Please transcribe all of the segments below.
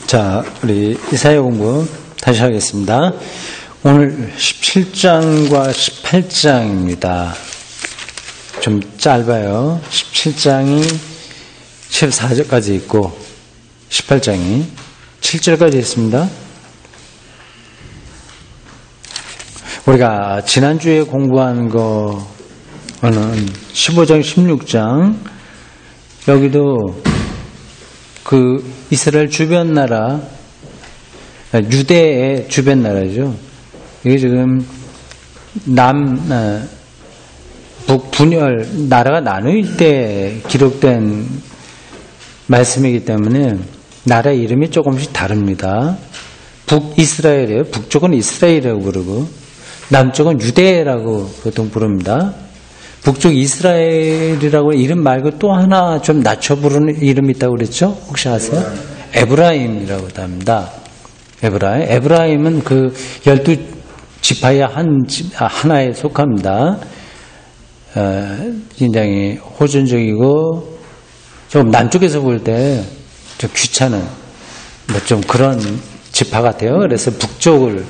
자, 우리 이사야 공부 다시 하겠습니다. 오늘 17장과 18장입니다. 좀 짧아요. 17장이 14절까지 있고 18장이 7절까지 있습니다. 우리가 지난주에 공부한 거는 15장, 16장 여기도 그 이스라엘 주변 나라, 유대의 주변 나라죠. 이게 지금 북 분열, 나라가 나누일 때 기록된 말씀이기 때문에 나라 이름이 조금씩 다릅니다. 북이스라엘이에요. 북쪽은 이스라엘이라고 부르고 남쪽은 유대라고 보통 부릅니다. 북쪽 이스라엘이라고 이름 말고 또 하나 좀 낮춰 부르는 이름이 있다고 그랬죠? 혹시 아세요? 에브라임이라고 합니다. 에브라임은 그 12지파의 하나에 속합니다. 굉장히 호전적이고 좀 남쪽에서 볼 때 좀 귀찮은 뭐 좀 그런 지파 같아요. 그래서 북쪽을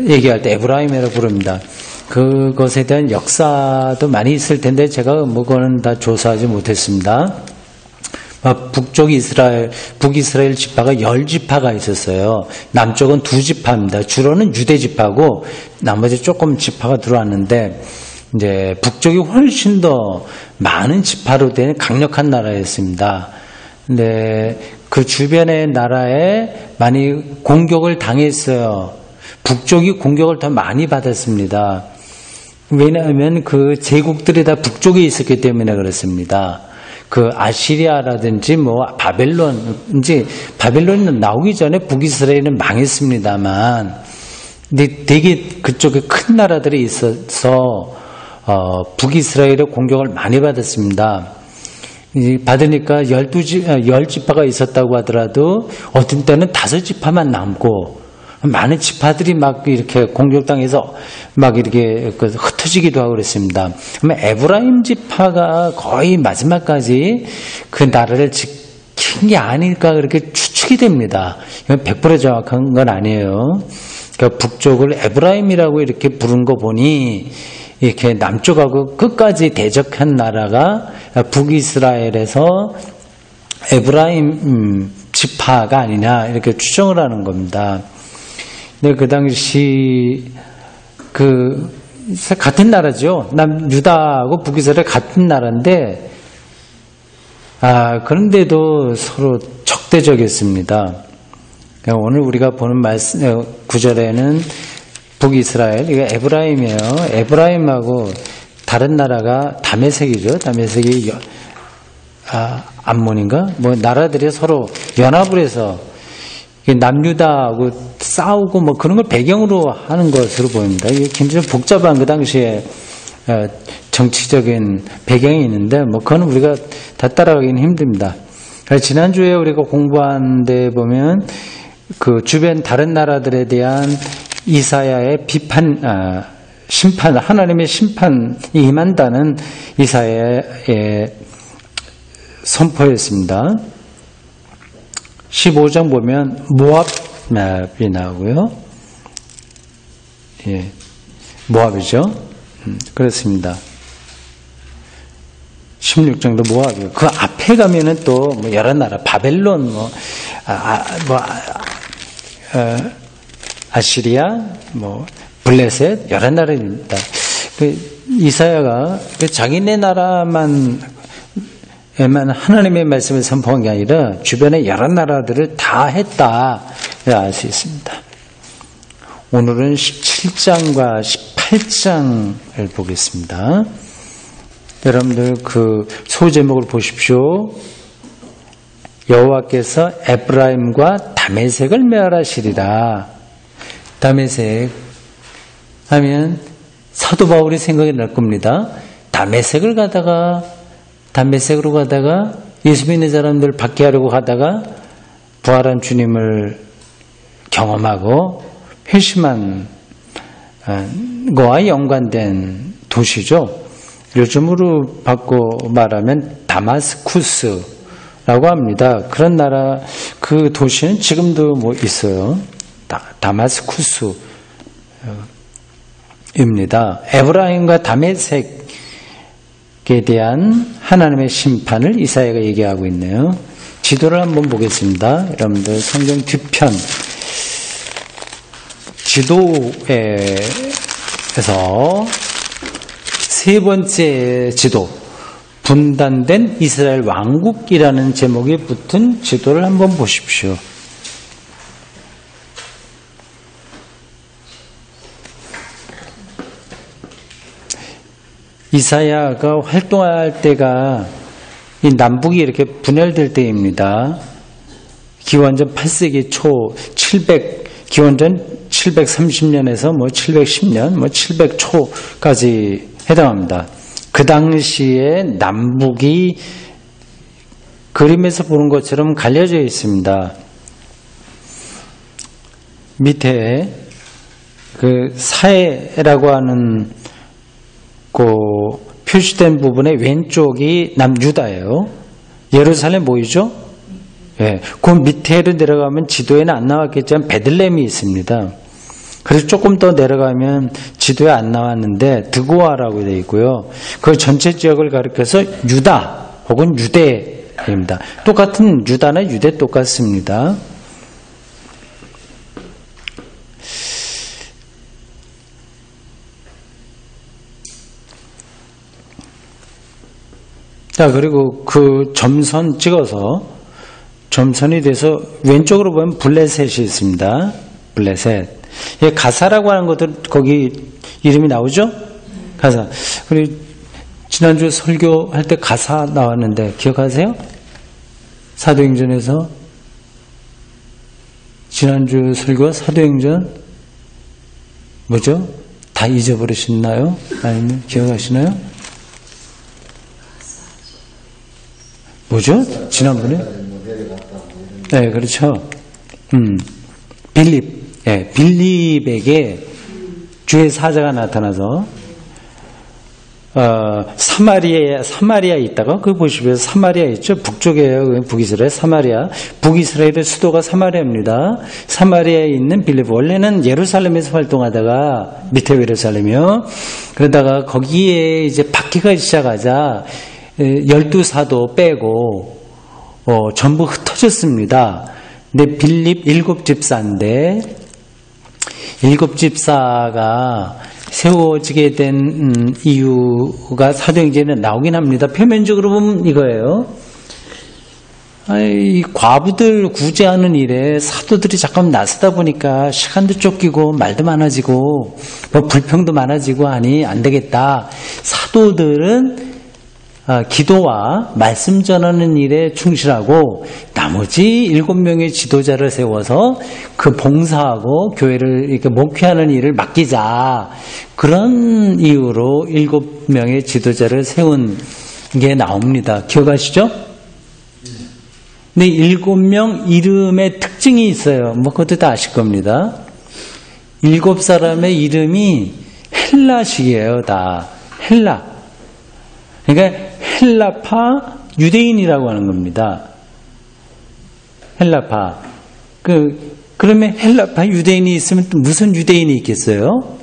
얘기할 때 에브라임이라고 부릅니다. 그것에 대한 역사도 많이 있을 텐데 제가 그거는 다 조사하지 못했습니다. 북이스라엘 지파가 10지파가 있었어요. 남쪽은 2지파입니다. 주로는 유대 지파고 나머지 조금 지파가 들어왔는데 이제 북쪽이 훨씬 더 많은 지파로 된 강력한 나라였습니다. 근데 그 주변의 나라에 많이 공격을 당했어요. 북쪽이 공격을 더 많이 받았습니다. 왜냐하면 그 제국들이 다 북쪽에 있었기 때문에 그렇습니다. 그 아시리아라든지 뭐 바벨론은 나오기 전에 북이스라엘은 망했습니다만, 근데 되게 그쪽에 큰 나라들이 있어서 북이스라엘의 공격을 많이 받았습니다. 받으니까 10지파가 있었다고 하더라도 어떤 때는 5지파만 남고 많은 지파들이 막 이렇게 공격당해서 막 이렇게 흩어지기도 하고 그랬습니다. 그러면 에브라임 지파가 거의 마지막까지 그 나라를 지킨 게 아닐까 그렇게 추측이 됩니다. 이건 100% 정확한 건 아니에요. 그러니까 북쪽을 에브라임이라고 이렇게 부른 거 보니 이렇게 남쪽하고 끝까지 대적한 나라가 북이스라엘에서 에브라임 지파가 아니냐 이렇게 추정을 하는 겁니다. 근데 그 당시 같은 나라죠. 유다하고 북이스라엘 같은 나라인데 그런데도 서로 적대적이었습니다. 오늘 우리가 보는 말씀 구절에는 북이스라엘 이게 에브라임이에요. 에브라임하고 다른 나라가 다메섹이죠. 다메섹이 암몬인가? 뭐 나라들이 서로 연합을 해서 남유다하고 싸우고 뭐 그런 걸 배경으로 하는 것으로 보입니다. 이게 굉장히 복잡한 그 당시에 정치적인 배경이 있는데 뭐 그거는 우리가 다 따라가기는 힘듭니다. 지난주에 우리가 공부한 데 보면 그 주변 다른 나라들에 대한 이사야의 심판, 하나님의 심판이 임한다는 이사야의 선포였습니다. 15장 보면 모압이 나오고요. 예, 모압이죠. 그렇습니다. 16장도 모압이고 그 앞에 가면은 또 뭐 여러 나라 바벨론 아시리아 블레셋 여러 나라입니다. 이사야가 자기네 나라만 하나님의 말씀을 선포한 게 아니라 주변의 여러 나라들을 다 했다 알 수 있습니다. 오늘은 17장과 18장을 보겠습니다. 여러분들 그 소제목을 보십시오. 여호와께서 에브라임과 다메섹을 멸하시리라. 다메섹 하면 사도 바울이 생각이 날 겁니다. 다메섹으로 가다가 예수 믿는 사람들 박해하려고 가다가 부활한 주님을 경험하고 회심한 거와 연관된 도시죠. 요즘으로 바꿔 말하면 다마스쿠스 라고 합니다. 그런 나라, 그 도시는 지금도 뭐 있어요. 다마스쿠스입니다. 에브라임과 다메섹에 대한 하나님의 심판을 이사야가 얘기하고 있네요. 지도를 한번 보겠습니다. 여러분들 성경 뒤편 지도에서 세 번째 지도, 분단된 이스라엘 왕국이라는 제목이 붙은 지도를 한번 보십시오. 이사야가 활동할 때가 이 남북이 이렇게 분열될 때입니다. 기원전 8세기 초 기원전 730년에서 뭐 710년, 뭐 700초까지 해당합니다. 그 당시에 남북이 그림에서 보는 것처럼 갈려져 있습니다. 밑에 그 사해라고 하는 그 표시된 부분의 왼쪽이 남유다예요. 예루살렘 보이죠? 예, 그 밑에로 내려가면 지도에는 안 나왔겠지만 베들레헴이 있습니다. 그래서 조금 더 내려가면 지도에 안 나왔는데 드고아라고 되어 있고요. 그 전체 지역을 가리켜서 유다 혹은 유대입니다. 똑같은 유다나 유대 똑같습니다. 자, 그리고 그 점선 찍어서 점선이 돼서 왼쪽으로 보면 블레셋이 있습니다. 블레셋. 예, 가사라고 하는 것들 거기 이름이 나오죠? 가사. 우리 지난주 설교할 때 가사 나왔는데 기억하세요? 사도행전에서 지난주 설교 사도행전 뭐죠? 다 잊어버리셨나요? 아니면 기억하시나요? 뭐죠? 지난번에? 네, 그렇죠. 빌립. 예, 빌립에게 주의 사자가 나타나서 사마리아에 있다가 그 보시면 사마리아 있죠? 북쪽이에요. 북이스라엘 사마리아. 북이스라엘의 수도가 사마리아입니다. 사마리아에 있는 빌립. 원래는 예루살렘에서 활동하다가 밑에 예루살렘이요. 그러다가 거기에 이제 박해가 시작하자 12사도 빼고 전부 흩어졌습니다. 근데 빌립 7집사인데 7집사가 세워지게 된 이유가 사도행전에 나오긴 합니다. 표면적으로 보면 이거예요. 이 과부들 구제하는 일에 사도들이 잠깐 나서다 보니까 시간도 쫓기고 말도 많아지고 뭐 불평도 많아지고 하니 안 되겠다. 사도들은 기도와 말씀 전하는 일에 충실하고 나머지 7명의 지도자를 세워서 그 봉사하고 교회를 이렇게 목회하는 일을 맡기자. 그런 이유로 7명의 지도자를 세운 게 나옵니다. 기억하시죠? 근데 7명 이름의 특징이 있어요. 뭐 그것도 다 아실 겁니다. 7사람의 이름이 헬라식이에요. 다 헬라. 그러니까 헬라파 유대인이라고 하는 겁니다. 헬라파. 그러면 헬라파 유대인이 있으면 또 무슨 유대인이 있겠어요?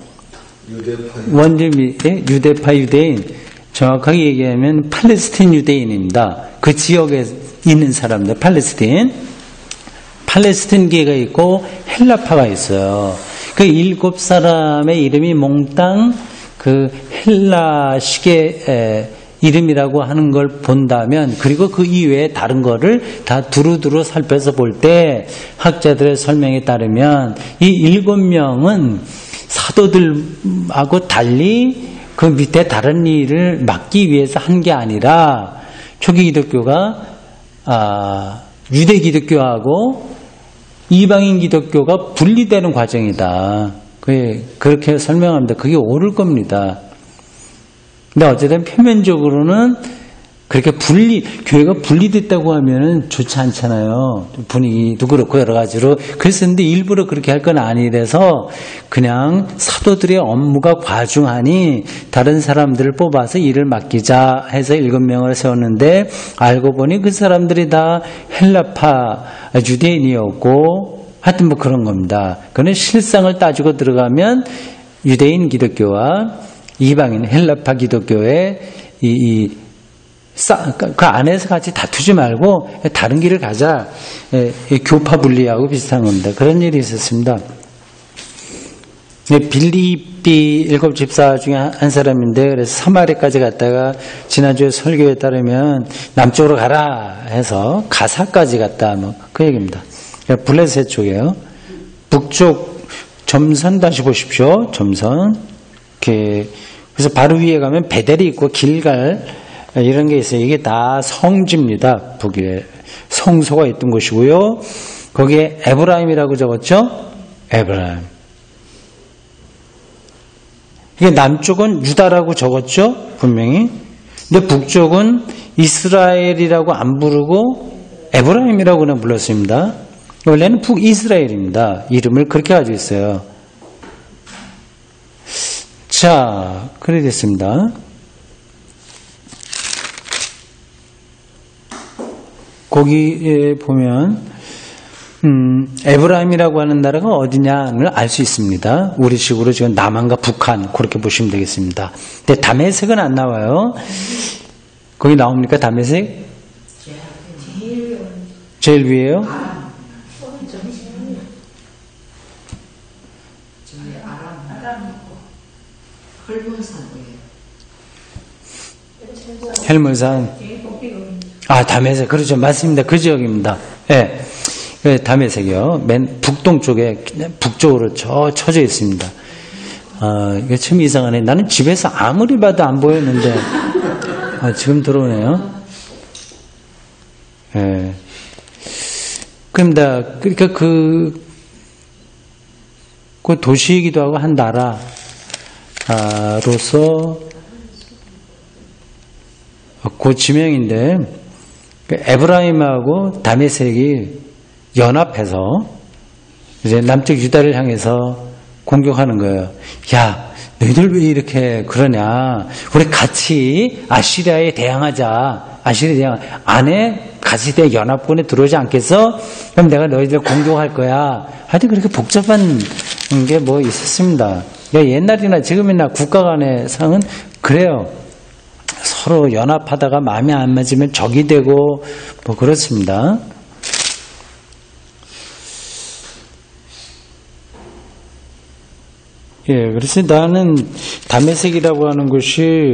원점이 유대파 유대인. 정확하게 얘기하면 팔레스틴 유대인입니다. 그 지역에 있는 사람들, 팔레스틴계가 있고 헬라파가 있어요. 그 7사람의 이름이 몽땅 그 헬라식의 이름이라고 하는 걸 본다면, 그리고 그 이외에 다른 거를 다 두루두루 살펴서 볼 때 학자들의 설명에 따르면 이 7명은 사도들하고 달리 그 밑에 다른 일을 맡기 위해서 한 게 아니라 초기 기독교가 유대 기독교하고 이방인 기독교가 분리되는 과정이다. 그렇게 설명합니다. 그게 옳을 겁니다. 근데 어쨌든 표면적으로는 그렇게 교회가 분리됐다고 하면은 좋지 않잖아요. 분위기도 그렇고 여러 가지로. 그랬었는데 일부러 그렇게 할 건 아니라서 그냥 사도들의 업무가 과중하니 다른 사람들을 뽑아서 일을 맡기자 해서 7명을 세웠는데 알고 보니 그 사람들이 다 헬라파 유대인이었고 하여튼 뭐 그런 겁니다. 그는 실상을 따지고 들어가면 유대인 기독교와 이방인 헬라파 기독교의 그 안에서 같이 다투지 말고 다른 길을 가자. 교파 분리하고 비슷한 겁니다. 그런 일이 있었습니다. 빌립비 7집사 중에 한 사람인데 그래서 사마리아까지 갔다가 지난주에 설교에 따르면 남쪽으로 가라 해서 가사까지 갔다 뭐 그 얘기입니다. 블레셋 쪽이에요. 북쪽 점선 다시 보십시오. 점선. 이렇게 그래서 바로 위에 가면 베델이 있고 길갈 이런 게 있어요. 이게 다 성지입니다. 북에 성소가 있던 곳이고요. 거기에 에브라임이라고 적었죠. 에브라임. 이게 남쪽은 유다라고 적었죠. 분명히. 근데 북쪽은 이스라엘이라고 안 부르고 에브라임이라고 그냥 불렀습니다. 원래는 북이스라엘입니다. 이름을 그렇게 가지고 있어요. 자, 그래 됐습니다. 거기에 보면 에브라임이라고 하는 나라가 어디냐를 알 수 있습니다. 우리식으로 지금 남한과 북한 그렇게 보시면 되겠습니다. 근데 다메섹은 안 나와요. 거기 나옵니까? 다메섹? 제일 위에요? 헬몬산. 아, 다메섹. 그렇죠. 맞습니다. 그 지역입니다. 예. 네. 다메섹이요. 맨 북동쪽에, 북쪽으로 쳐져 있습니다. 이게 참 이상하네. 나는 집에서 아무리 봐도 안 보였는데, 지금 들어오네요. 예. 그러니까 그 도시이기도 하고 한 나라로서 그 지명인데, 에브라임하고 다메섹이 연합해서 이제 남쪽 유다를 향해서 공격하는 거예요. 야, 너희들 왜 이렇게 그러냐? 우리 같이 아시리아에 대항하자. 아시리아 안에 같이 연합군에 들어오지 않겠어? 그럼 내가 너희들 공격할 거야. 하여튼 그렇게 복잡한 게 뭐 있었습니다. 옛날이나 지금이나 국가 간의 상은 그래요. 서로 연합하다가 마음에 안 맞으면 적이 되고 뭐 그렇습니다. 예, 그래서 나는 다메섹이라고 하는 것이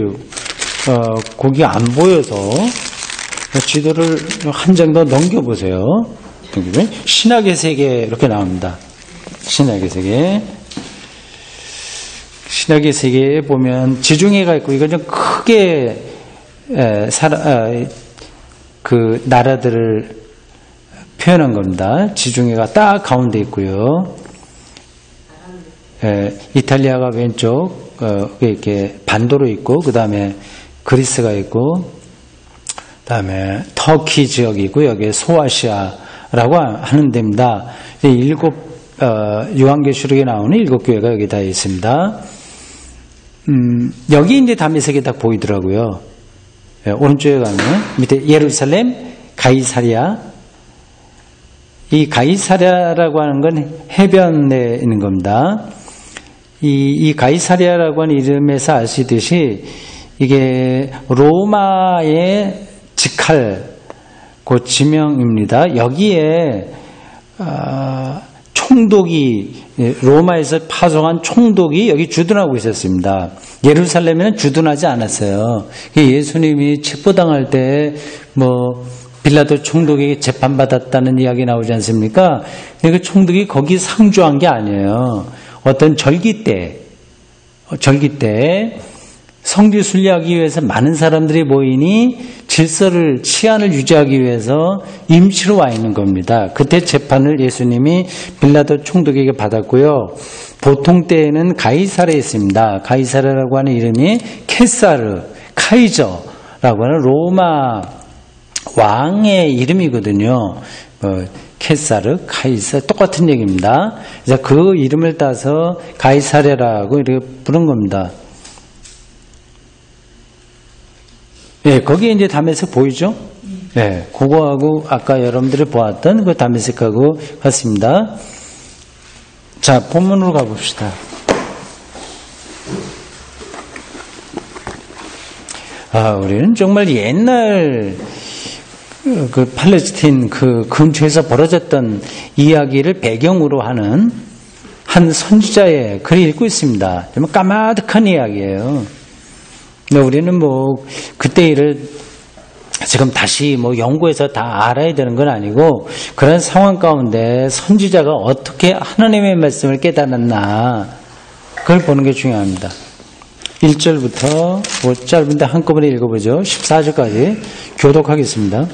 거기 안 보여서 지도를 한 장 더 넘겨보세요. 신학의 세계 이렇게 나옵니다. 신학의 세계. 신학의 세계에 보면 지중해가 있고 이건 좀 크게 그 나라들을 표현한 겁니다. 지중해가 딱 가운데 있고요. 이탈리아가 왼쪽 이렇게 반도로 있고 그 다음에 그리스가 있고 그 다음에 터키 지역이 있고 여기에 소아시아라고 하는 데입니다. 요한계시록에 나오는 7교회가 여기 다 있습니다. 여기 이제 다메섹이 딱 보이더라고요. 오른쪽에 가면 밑에 예루살렘, 가이사랴. 이 가이사랴라고 하는 건 해변에 있는 겁니다. 이 가이사랴라고 하는 이름에서 아시듯이 이게 로마의 직할 그 지명입니다. 여기에 총독이 로마에서 파송한 총독이 여기 주둔하고 있었습니다. 예루살렘에는 주둔하지 않았어요. 예수님이 첩보당할 때 뭐 빌라도 총독에게 재판받았다는 이야기 나오지 않습니까? 그 총독이 거기 상주한 게 아니에요. 어떤 절기 때 성지 순례하기 위해서 많은 사람들이 모이니 질서를 치안을 유지하기 위해서 임시로 와 있는 겁니다. 그때 재판을 예수님이 빌라도 총독에게 받았고요. 보통 때에는 가이사르에 있습니다. 가이사르라고 하는 이름이 케사르, 카이저 하는 로마 왕의 이름이거든요. 케사르, 카이사 똑같은 얘기입니다. 그래서 그 이름을 따서 가이사랴라고 이렇게 부른 겁니다. 예, 거기에 이제 다메섹 보이죠? 예, 그거하고 아까 여러분들이 보았던 그 다메섹하고 같습니다. 자, 본문으로 가봅시다. 우리는 정말 옛날 그 팔레스틴 그 근처에서 벌어졌던 이야기를 배경으로 하는 한 선지자의 글을 읽고 있습니다. 정말 까마득한 이야기예요. 근데 우리는 그때 일을 지금 다시 연구해서 다 알아야 되는 건 아니고 그런 상황 가운데 선지자가 어떻게 하나님의 말씀을 깨달았나 그걸 보는 게 중요합니다. 1절부터 짧은데 한꺼번에 읽어보죠. 14절까지 교독하겠습니다.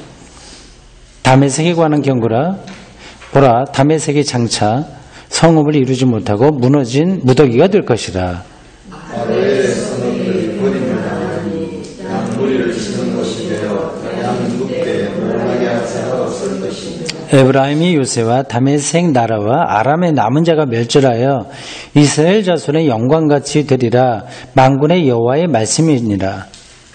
다메섹에 관한 경고라. 보라, 다메섹의 장차 성읍을 이루지 못하고 무너진 무더기가 될 것이라. 아래의 성읍들이 버림을 당하니 양무리를 치는 것이 되어 양눕게 멸하게 할 자가 없을 것이며 에브라임이 요새와 다메섹 나라와 아람의 남은 자가 멸절하여 이스라엘 자손의 영광같이 되리라. 만군의 여호와의 말씀이니라.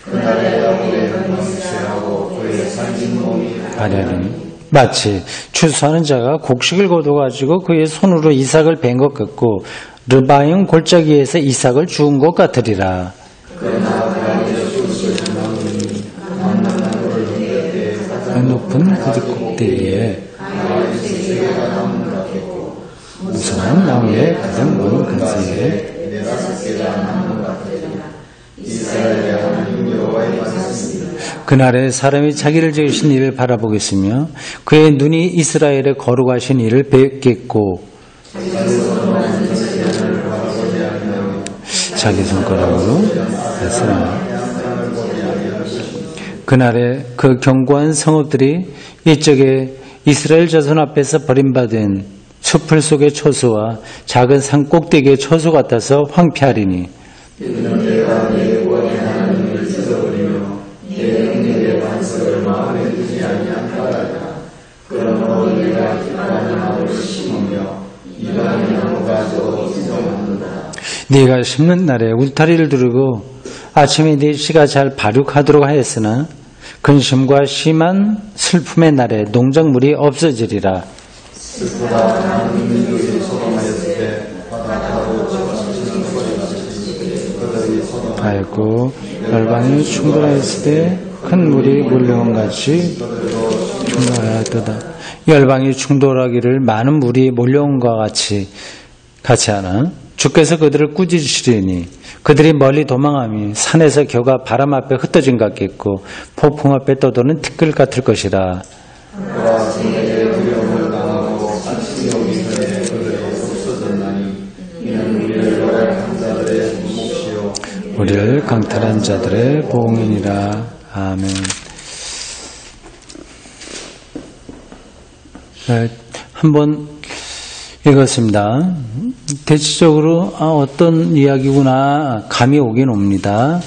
그날에 영혼의 건강취하고 그의 살진 몸이 가려는 마치 추수하는 자가 곡식을 거둬가지고 그의 손으로 이삭을 벤 것 같고 르바임 골짜기에서 이삭을 주운 것 같으리라. 높은 그 꼭대기에 무성한 나무의 가장 먼 근처에 그날에 사람이 자기를 지으신 이를 바라보겠으며 그의 눈이 이스라엘의 거룩하신 이를 뵙겠고 자기 손가락으로 했으나 그날에 그 견고한 성읍들이 이쪽에 이스라엘 자손 앞에서 버림받은 숲풀 속의 초소와 작은 산 꼭대기의 초소 같아서 황폐하리니 네가 심는 날에 울타리를 두르고 아침에 네 씨가 잘 발육하도록 하였으나 근심과 심한 슬픔의 날에 농작물이 없어지리라. 아이고 열방이 충돌하였을 때 큰 물이 몰려온 같이 충돌하였도다. 열방이 충돌하기를 많은 물이 몰려온 것 같이 하나 주께서 그들을 꾸짖으시리니 그들이 멀리 도망하며 산에서 겨가 바람 앞에 흩어진 것 같겠고 폭풍 앞에 떠도는 티끌 같을 것이라. 우리를 강탈한 자들의 보응이니라. 아멘. 네, 한번 읽었습니다. 대체적으로 어떤 이야기구나 감이 오긴 옵니다.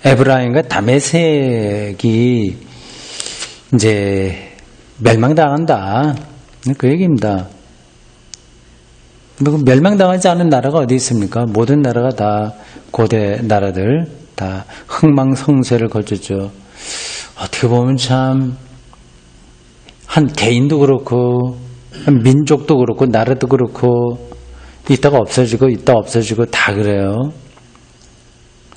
에브라임과 다메섹이 이제 멸망당한다. 그 얘기입니다. 멸망당하지 않은 나라가 어디 있습니까? 모든 나라가 다 고대 나라들 다 흥망성쇠를 거쳤죠. 어떻게 보면 참 한 개인도 그렇고 한 민족도 그렇고 나라도 그렇고 있다가 없어지고 있다 없어지고 다 그래요.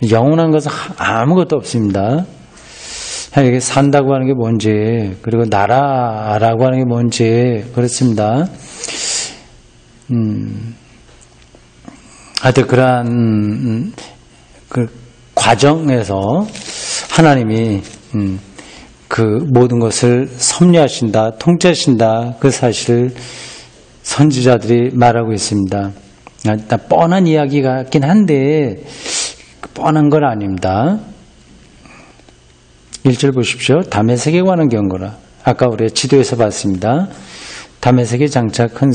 영원한 것은 아무것도 없습니다. 이게 산다고 하는 게 뭔지 그리고 나라라고 하는 게 뭔지 그렇습니다. 하여튼 그러한 그 과정에서 하나님이 그 모든 것을 섭리하신다, 통치하신다 그 사실을 선지자들이 말하고 있습니다. 뻔한 이야기 같긴 한데 뻔한 건 아닙니다. 1절 보십시오. 다메섹에 관한 경고라. 아까 우리 지도에서 봤습니다. 다메섹에 장차 큰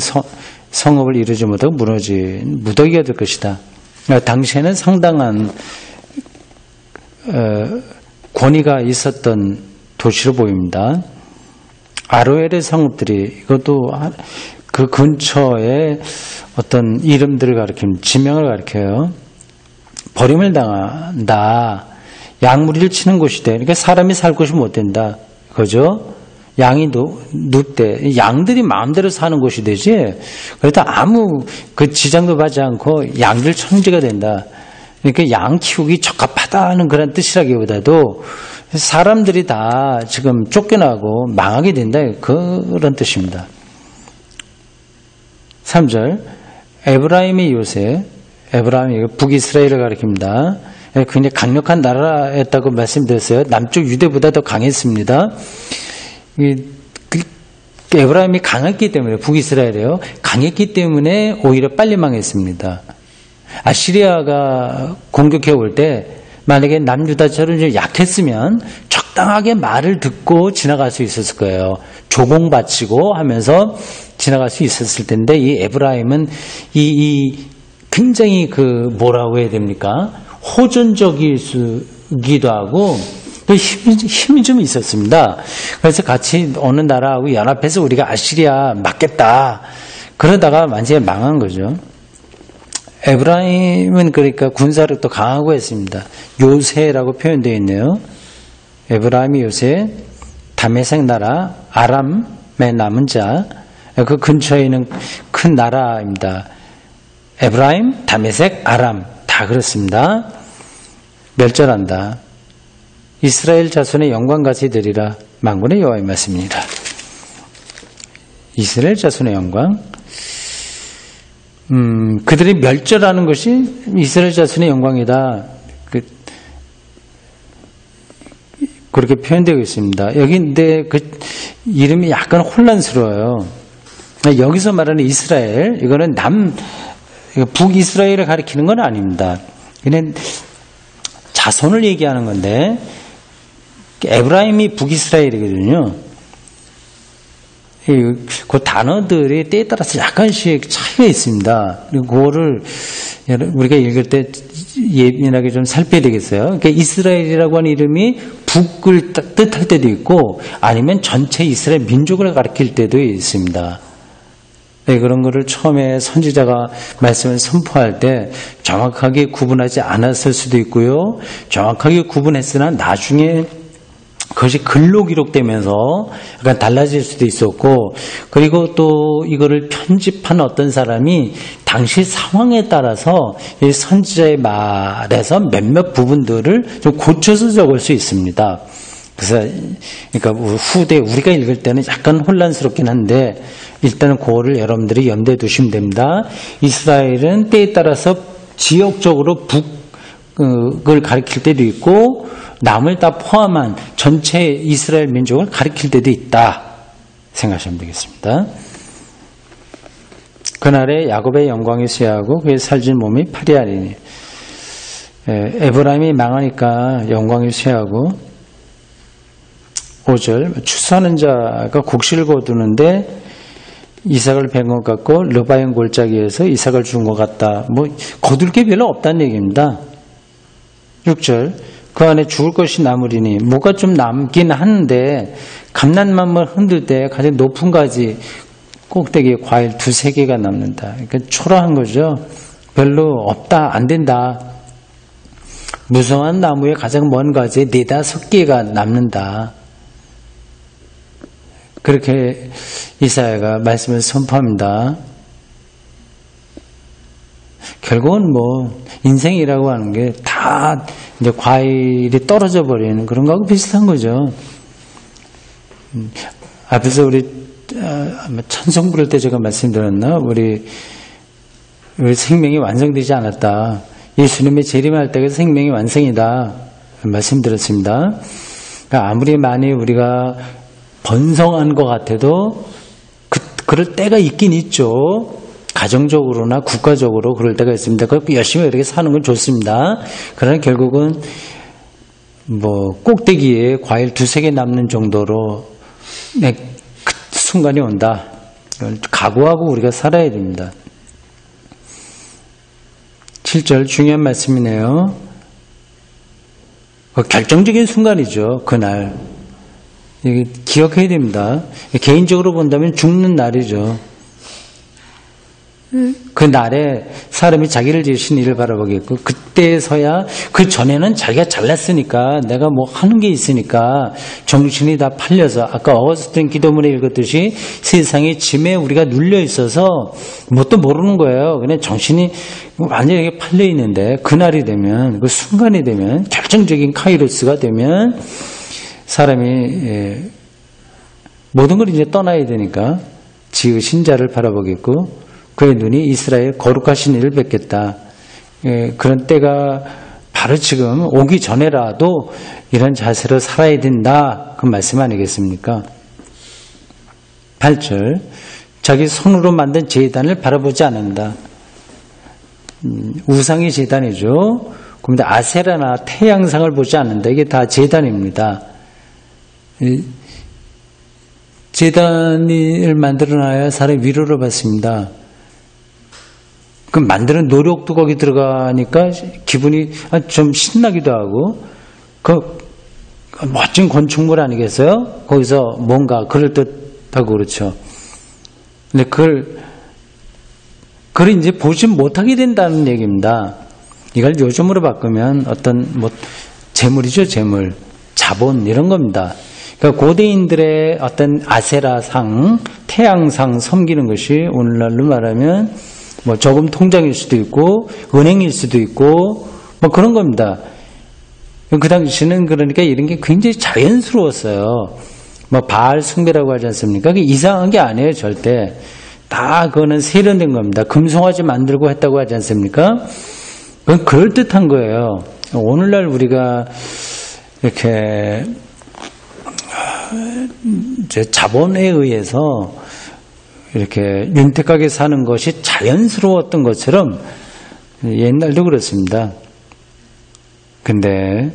성읍을 이루지 못하고 무너진 무더기가 될 것이다. 당시에는 상당한 권위가 있었던 도시로 보입니다. 아로엘의 성읍들이 이것도 그 근처에 어떤 이름들을 가리키는 지명을 가리켜요. 버림을 당한다. 양무리를 치는 곳이돼. 그러니까 사람이 살 곳이 못 된다. 그죠? 양이 눕대. 양들이 마음대로 사는 곳이 되지. 그래도 아무 그 지장도 받지 않고 양들 천지가 된다. 그러니까 양 키우기 적합하다는 그런 뜻이라기보다도 사람들이 다 지금 쫓겨나고 망하게 된다. 그런 뜻입니다. 3절. 에브라임의 요새. 에브라임이 북이스라엘을 가리킵니다. 굉장히 강력한 나라였다고 말씀드렸어요. 남쪽 유대보다 더 강했습니다. 에브라임이 강했기 때문에 북이스라엘이요. 강했기 때문에 오히려 빨리 망했습니다. 아시리아가 공격해 올 때 만약에 남유다처럼 좀 약했으면 적당하게 말을 듣고 지나갈 수 있었을 거예요. 조공 바치고 하면서 지나갈 수 있었을 텐데 이 에브라임은 굉장히 뭐라고 해야 됩니까? 호전적이기도 하고 힘이 좀 있었습니다. 그래서 같이 어느 나라하고 연합해서 우리가 아시리아 막겠다. 그러다가 완전히 망한 거죠. 에브라임은 그러니까 군사력도 강하고 했습니다. 요새라고 표현되어 있네요. 에브라임이 요새 다메섹 나라 아람의 남은 자, 그 근처에 있는 큰 나라입니다. 에브라임, 다메섹, 아람 다 그렇습니다. 멸절한다. 이스라엘 자손의 영광같이 되리라. 만군의 여호와의 말씀입니다. 이스라엘 자손의 영광. 그들이 멸절하는 것이 이스라엘 자손의 영광이다. 그렇게 표현되고 있습니다. 여기 근데 그 이름이 약간 혼란스러워요. 여기서 말하는 이스라엘, 이거는 북이스라엘을 가리키는 건 아닙니다. 그냥 자손을 얘기하는 건데, 에브라임이 북이스라엘이거든요. 그 단어들이 때에 따라서 약간씩 차이가 있습니다. 그거를 우리가 읽을 때 예민하게 좀 살펴야 되겠어요. 그러니까 이스라엘이라고 하는 이름이 북을 뜻할 때도 있고 아니면 전체 이스라엘 민족을 가리킬 때도 있습니다. 네, 그런 거를 처음에 선지자가 말씀을 선포할 때 정확하게 구분하지 않았을 수도 있고요. 정확하게 구분했으나 나중에 그것이 글로 기록되면서 약간 달라질 수도 있었고, 그리고 또 이거를 편집한 어떤 사람이 당시 상황에 따라서 이 선지자의 말에서 몇몇 부분들을 좀 고쳐서 적을 수 있습니다. 그래서 그러니까 후대 우리가 읽을 때는 약간 혼란스럽긴 한데 일단은 그거를 여러분들이 염두에 두시면 됩니다. 이스라엘은 때에 따라서 지역적으로 북을 가리킬 때도 있고 남을 다 포함한 전체 이스라엘 민족을 가리킬 때도 있다 생각하시면 되겠습니다. 그날에 야곱의 영광이 쇠하고 그의 살진 몸이 파리하리니. 에브라임이 망하니까 영광이 쇠하고. 5절 추수하는 자가 곡식을 거두는데 이삭을 벤 것 같고 르바임 골짜기에서 이삭을 준 것 같다. 거둘 게 별로 없다는 얘기입니다. 6절 그 안에 죽을 것이 남으리니. 뭐가 좀 남긴 하는데 감난만을 흔들 때 가장 높은 가지 꼭대기에 과일 2-3개가 남는다. 그러니까 초라한 거죠. 별로 없다, 안 된다. 무성한 나무의 가장 먼 가지에 4-5개가 남는다. 그렇게 이사야가 말씀을 선포합니다. 결국은 인생이라고 하는 게 다 이제 과일이 떨어져 버리는 그런 거하고 비슷한 거죠. 앞에서 우리 찬송 부를 때 제가 말씀드렸나? 우리 생명이 완성되지 않았다. 예수님의 재림할 때가 생명이 완성이다. 말씀드렸습니다. 그러니까 아무리 많이 우리가 번성한 것 같아도 그럴 때가 있긴 있죠. 가정적으로나 국가적으로 그럴 때가 있습니다. 열심히 이렇게 사는 건 좋습니다. 그러나 결국은 꼭대기에 과일 2-3개 남는 정도로 그 순간이 온다. 각오하고 우리가 살아야 됩니다. 7절 중요한 말씀이네요. 결정적인 순간이죠. 그날. 이게 기억해야 됩니다. 개인적으로 본다면 죽는 날이죠. 그 날에 사람이 자기를 지으신 일을 바라보겠고, 그때서야, 그 전에는 자기가 잘났으니까, 내가 뭐 하는 게 있으니까, 정신이 다 팔려서, 아까 어거스틴 기도문에 읽었듯이 세상의 짐에 우리가 눌려 있어서 뭣도 모르는 거예요. 그냥 정신이 완전히 팔려 있는데, 그날이 되면, 그 순간이 되면, 결정적인 카이로스가 되면, 사람이 모든 걸 이제 떠나야 되니까, 지으신 자를 바라보겠고, 그의 눈이 이스라엘 거룩하신 이를 뵙겠다. 그런 때가 바로 지금 오기 전에라도 이런 자세로 살아야 된다. 그 말씀 아니겠습니까? 8절 자기 손으로 만든 제단을 바라보지 않는다. 우상의 제단이죠. 그런데 아세라나 태양상을 보지 않는다. 이게 다 제단입니다. 제단을 만들어놔야 사람의 위로를 받습니다. 그 만드는 노력도 거기 들어가니까 기분이 좀 신나기도 하고, 그 멋진 건축물 아니겠어요? 거기서 뭔가 그럴듯하고 그렇죠. 근데 그걸 이제 보지 못하게 된다는 얘기입니다. 이걸 요즘으로 바꾸면 어떤 재물이죠, 재물, 자본 이런 겁니다. 그러니까 고대인들의 어떤 아세라상, 태양상 섬기는 것이 오늘날로 말하면 저금 통장일 수도 있고 은행일 수도 있고 그런 겁니다. 그 당시는 그러니까 이런 게 굉장히 자연스러웠어요. 바알 숭배라고 하지 않습니까? 그게 이상한 게 아니에요, 절대. 다 그거는 세련된 겁니다. 금송아지 만들고 했다고 하지 않습니까? 그건 그럴듯한 거예요. 오늘날 우리가 이렇게 자본에 의해서 이렇게 윤택하게 사는 것이 자연스러웠던 것처럼 옛날도 그렇습니다. 근데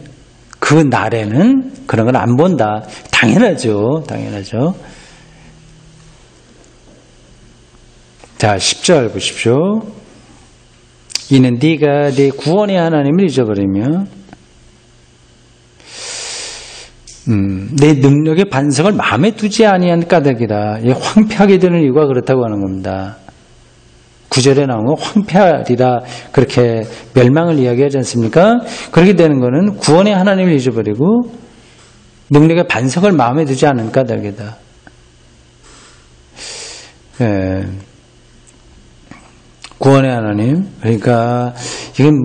그 날에는 그런 걸 안 본다. 당연하죠. 당연하죠. 자, 10절 보십시오. 이는 네가 네 구원의 하나님을 잊어버리며 내 능력의 반석을 마음에 두지 아니한 까닭이라. 황폐하게 되는 이유가 그렇다고 하는 겁니다. 9절에 나온 거 황폐하리라 그렇게 멸망을 이야기하지 않습니까? 그렇게 되는 거는 구원의 하나님을 잊어버리고 능력의 반석을 마음에 두지 않은 까닭이다. 구원의 하나님. 그러니까 이건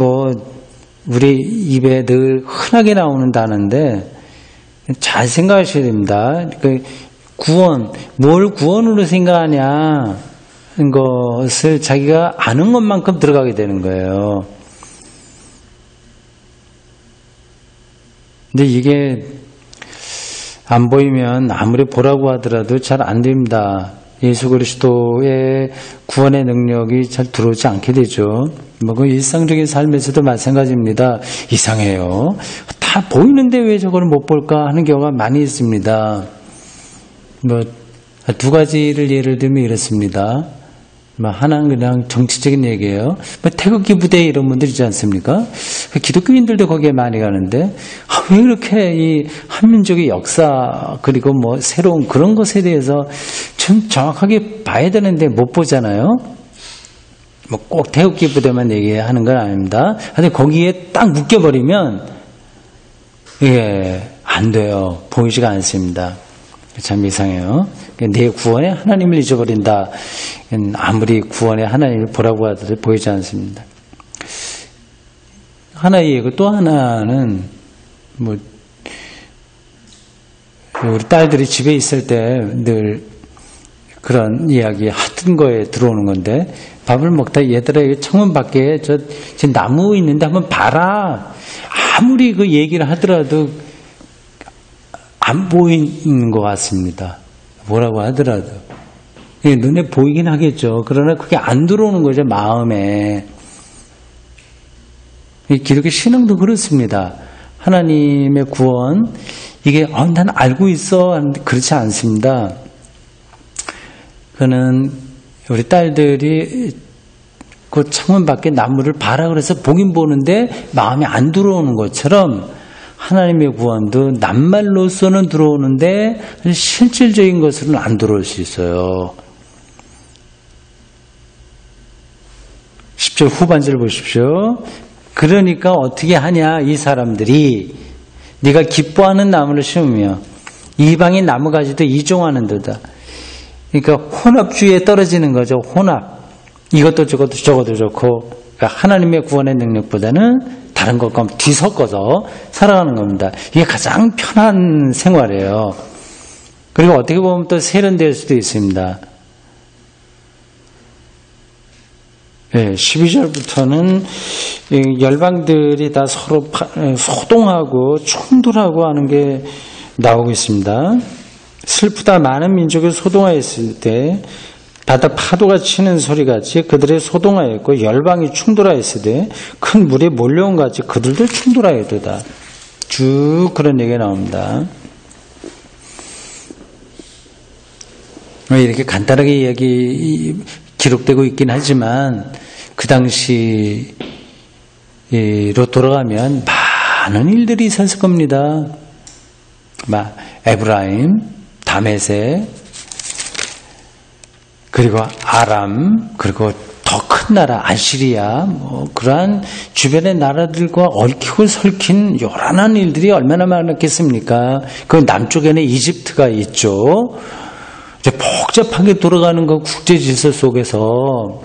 우리 입에 늘 흔하게 나오는 단어인데 잘 생각하셔야 됩니다. 구원, 뭘 구원으로 생각하냐 것을 자기가 아는 것만큼 들어가게 되는 거예요. 근데 이게 안 보이면 아무리 보라고 하더라도 잘 안 됩니다. 예수 그리스도의 구원의 능력이 잘 들어오지 않게 되죠. 그 일상적인 삶에서도 마찬가지입니다. 이상해요. 다 보이는데 왜 저걸 못 볼까 하는 경우가 많이 있습니다. 두 가지를 예를 들면 이렇습니다. 하나는 그냥 정치적인 얘기예요. 태극기 부대 이런 분들 있지 않습니까? 기독교인들도 거기에 많이 가는데 왜 이렇게 이 한민족의 역사 그리고 새로운 그런 것에 대해서 좀 정확하게 봐야 되는데 못 보잖아요. 꼭 태극기 부대만 얘기하는 건 아닙니다. 하여튼 거기에 딱 묶여버리면 안 돼요. 보이지가 않습니다. 참 이상해요. 내 구원의 하나님을 잊어버린다. 아무리 구원의 하나님을 보라고 하더라도 보이지 않습니다. 하나의 예고 또 하나는 우리 딸들이 집에 있을 때 늘 그런 이야기 하던 거에 들어오는 건데 밥을 먹다 얘들아 창문 밖에 지금 나무 있는데 한번 봐라. 아무리 그 얘기를 하더라도 안 보이는 것 같습니다. 뭐라고 하더라도. 눈에 보이긴 하겠죠. 그러나 그게 안 들어오는 거죠, 마음에. 기독교 신앙도 그렇습니다. 하나님의 구원, 이게, 난 알고 있어. 그렇지 않습니다. 그는 우리 딸들이 그 창문 밖에 나무를 봐라 그래서 보긴 보는데 마음에 안 들어오는 것처럼 하나님의 구원도 낱말로서는 들어오는데 실질적인 것으로는 안 들어올 수 있어요. 10절 후반절 보십시오. 그러니까 어떻게 하냐 이 사람들이 네가 기뻐하는 나무를 심으며 이방인 나무가지도 이종하는 데다. 그러니까 혼합주의에 떨어지는 거죠. 혼합. 이것도 저것도 좋고 그러니까 하나님의 구원의 능력보다는 다른 것과 뒤섞어서 살아가는 겁니다. 이게 가장 편한 생활이에요. 그리고 어떻게 보면 또 세련될 수도 있습니다. 12절부터는 열방들이 다 서로 소동하고 충돌하고 하는 게 나오고 있습니다. 슬프다 많은 민족이 소동하였을 때 바다 파도가 치는 소리같이 그들의 소동하였고 열방이 충돌하였을 때 큰 물이 몰려온 같이 그들도 충돌하였도다. 쭉 그런 얘기가 나옵니다. 이렇게 간단하게 기록되고 있긴 하지만 그 당시로 돌아가면 많은 일들이 있었을 겁니다. 에브라임, 다메섹, 그리고 아람, 그리고 더 큰 나라 아시리아, 그러한 주변의 나라들과 얽히고 설킨 요란한 일들이 얼마나 많았겠습니까? 그 남쪽에는 이집트가 있죠. 이제 복잡하게 돌아가는 그 국제 질서 속에서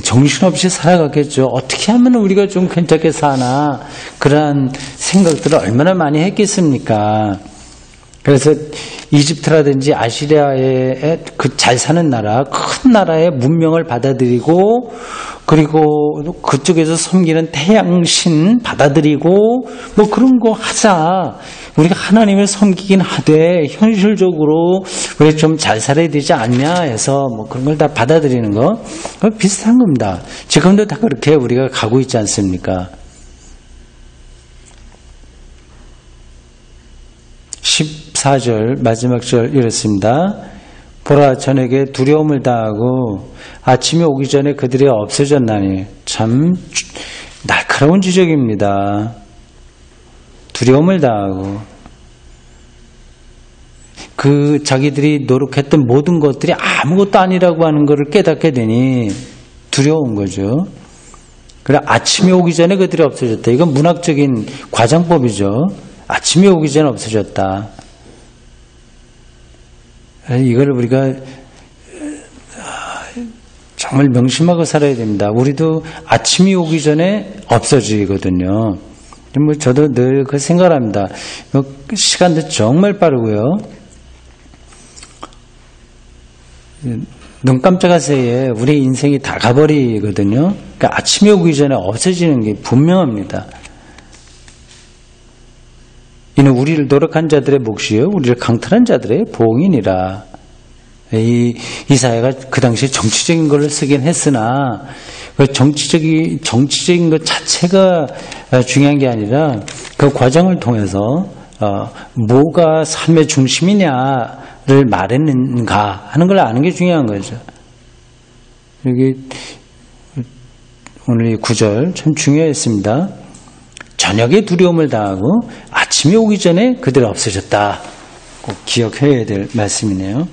정신없이 살아갔겠죠. 어떻게 하면 우리가 좀 괜찮게 사나 그러한 생각들을 얼마나 많이 했겠습니까? 그래서 이집트라든지 아시리아의 그 잘 사는 나라, 큰 나라의 문명을 받아들이고 그리고 그쪽에서 섬기는 태양신 받아들이고 그런 거 하자. 우리가 하나님을 섬기긴 하되 현실적으로 우리 좀 잘 살아야 되지 않냐 해서 그런 걸 다 받아들이는 거 비슷한 겁니다. 지금도 다 그렇게 우리가 가고 있지 않습니까? 14절 마지막 절 이렇습니다. 보라 저녁에 두려움을 당하고 아침이 오기 전에 그들이 없어졌나니. 참 날카로운 지적입니다. 두려움을 당하고 그 자기들이 노력했던 모든 것들이 아무것도 아니라고 하는 것을 깨닫게 되니 두려운 거죠. 그래 아침이 오기 전에 그들이 없어졌다. 이건 문학적인 과장법이죠. 아침이 오기 전에 없어졌다. 이걸 우리가 정말 명심하고 살아야 됩니다. 우리도 아침이 오기 전에 없어지거든요. 저도 늘 그 생각을 합니다. 시간도 정말 빠르고요. 눈 깜짝할 새에 우리 인생이 다 가버리거든요. 그러니까 아침이 오기 전에 없어지는 게 분명합니다. 이는 우리를 노력한 자들의 몫이요 우리를 강탈한 자들의 보응이니라. 이 이사야가 그 당시에 정치적인 걸 쓰긴 했으나 그 정치적인 것 자체가 중요한 게 아니라 그 과정을 통해서 뭐가 삶의 중심이냐를 말했는가 하는 걸 아는 게 중요한 거죠. 여기 오늘 이 9절 참 중요했습니다. 저녁에 두려움을 당하고 아침이 오기 전에 그들 없어졌다. 꼭 기억해야 될 말씀이네요.